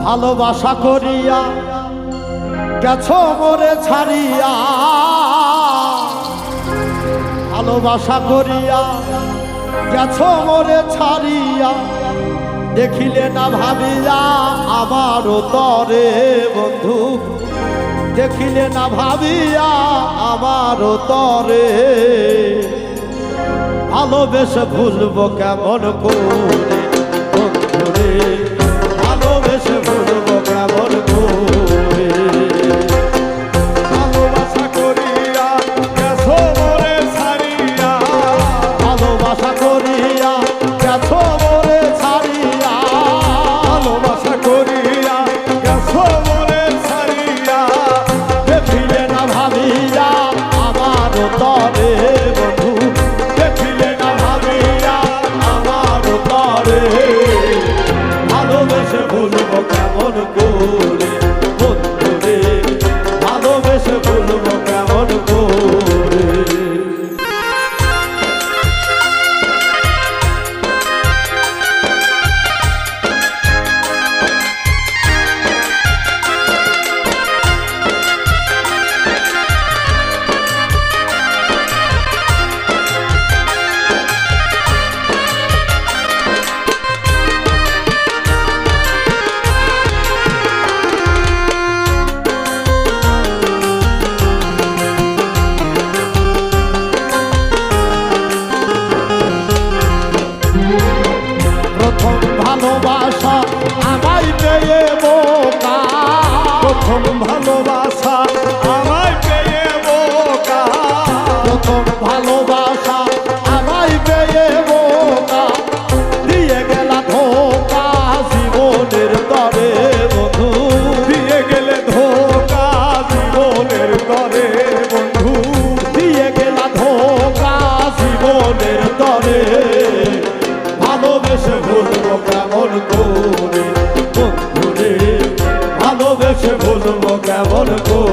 ভালোবাসা করিয়া গেছো মোরে ছাড়িয়া, ভালোবাসা করিয়া গেছো মোরে ছাড়িয়া, দেখিলে না ভাবিয়া আমারও তরে বন্ধু, দেখিলে না ভাবিয়া আমারও তরে, ভালোবেসে ভুলবো কেমন করে বন্ধুরে, ভালোবেসে ভুলবো কেমন করে। ভালোবাসা করিয়া গেছো মোরে ছাড়িয়া, ভালোবাসা করিয়া গেছো মোরে ছাড়িয়া, ভালোবাসা করিয়া গেছো মোরে ছাড়িয়া, দেখিলে না ভাবিয়া আমার তরে বন্ধু, দেখিলে না ভাবিয়া আমার তরে, ভালোবেসে ভুলবো কেমন করে বন্ধুরে, ভালোবেসে ভুলবো কেমন করে। প্রথম ভালোবাসা আমায় পেয়ে বোকা, প্রথম ভালোবাসা আমায় পেয়ে বোকা, প্রথম ভালোবাসা আমায় পেয়ে বোকা, দিয়ে গেলা ধোকা জীবনের তরে বন্ধু, দিয়ে গেলে ধোকা জীবনের তরে বন্ধু, দিয়ে গেলা ধোকা জীবনের তরে, ভালোবেসে ভুলবো কেমন করে বন্ধুরে, ভালোবেসে ভুলবো কেমন করে।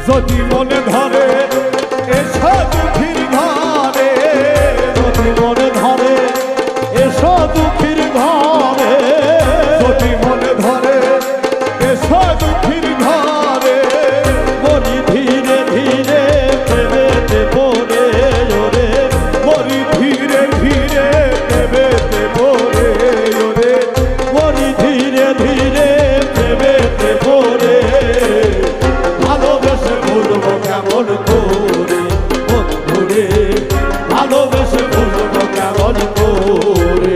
যদি মনে ধরে এসো দুঃখীর ঘরে, যদি মনে ধরে এসো দুঃখীর ঘরে, যদি মনে ধরে এসো দুঃখীর ঘরে, মরি ধীরে ধীরে প্রেমেতে পড়ে ওরে, মরি ধীরে ধীরে দেবেতে পড়ে ওরে, মরি ধীরে ধীরে প্রেমেতে পড়ে, ভালোবেসে ভুলবো কেমন করে বন্ধুরে, ভালোবেসে ভুলবো কেমন করে।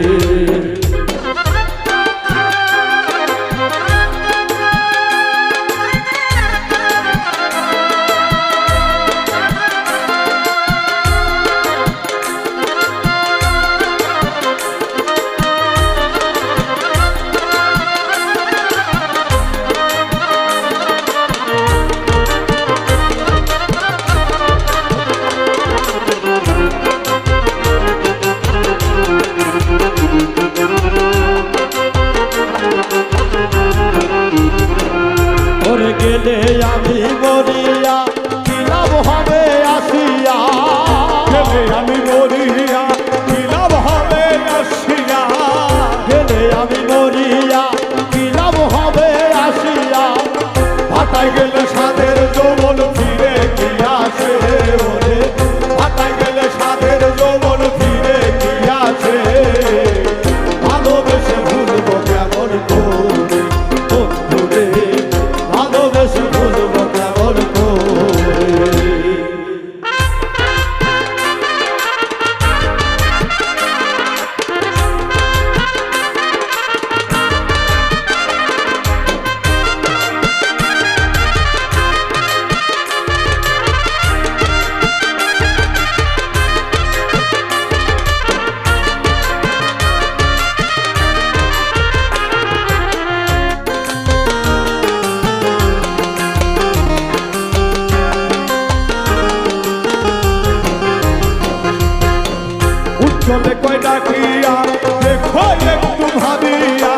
দেখিয়া দেখো একটু ভাবিয়া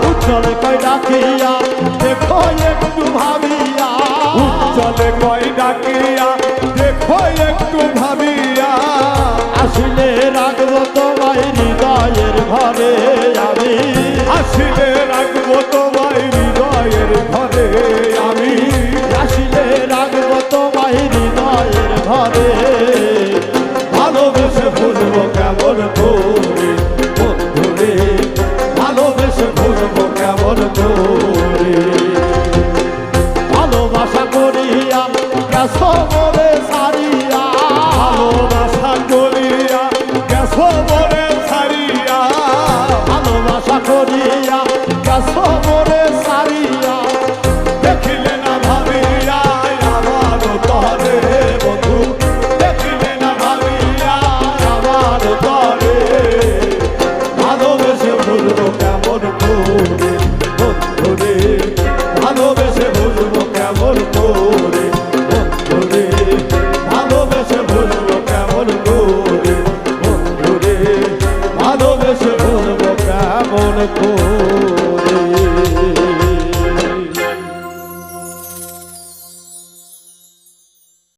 উজ্জ্বল কই ডাকিয়া দেখো একটু ভাবিয়া চলে কই ডাকিয়া দেখো একটু ভাবিয়া আসলে রাখবো তোমায় হৃদয়ের ঘরে আমি আসিলে রাখবো তোমায় হৃদয়ের ঘরে আমি আসলে রাখবো তোমায় হৃদয়ের ঘরে ভালোবেসে বুঝবো কেমন করে বন্ধুরে ভালোবেসে বুঝবো কেমন করে ভালোবাসা করিয়া গেছো মোরে সারিয়া ভালোবাসা করিয়া গেছো মোরে ছাড়িয়া ভালোবাসা করিয়া গেছো মোরে সারিয়া দেখিলে না ভাবিয়া আমার তরে বন্ধু দেখিলে না ভাবিয়া আমার তরে ভালোবেসে বুঝবো কেমন করে বন্ধুরে ভালোবেসে বুঝবো কেমন করে বন্ধুরে ভালোবেসে বুঝবো কেমন করে বন্ধুরে ভালোবেসে বুঝবো কেমন করে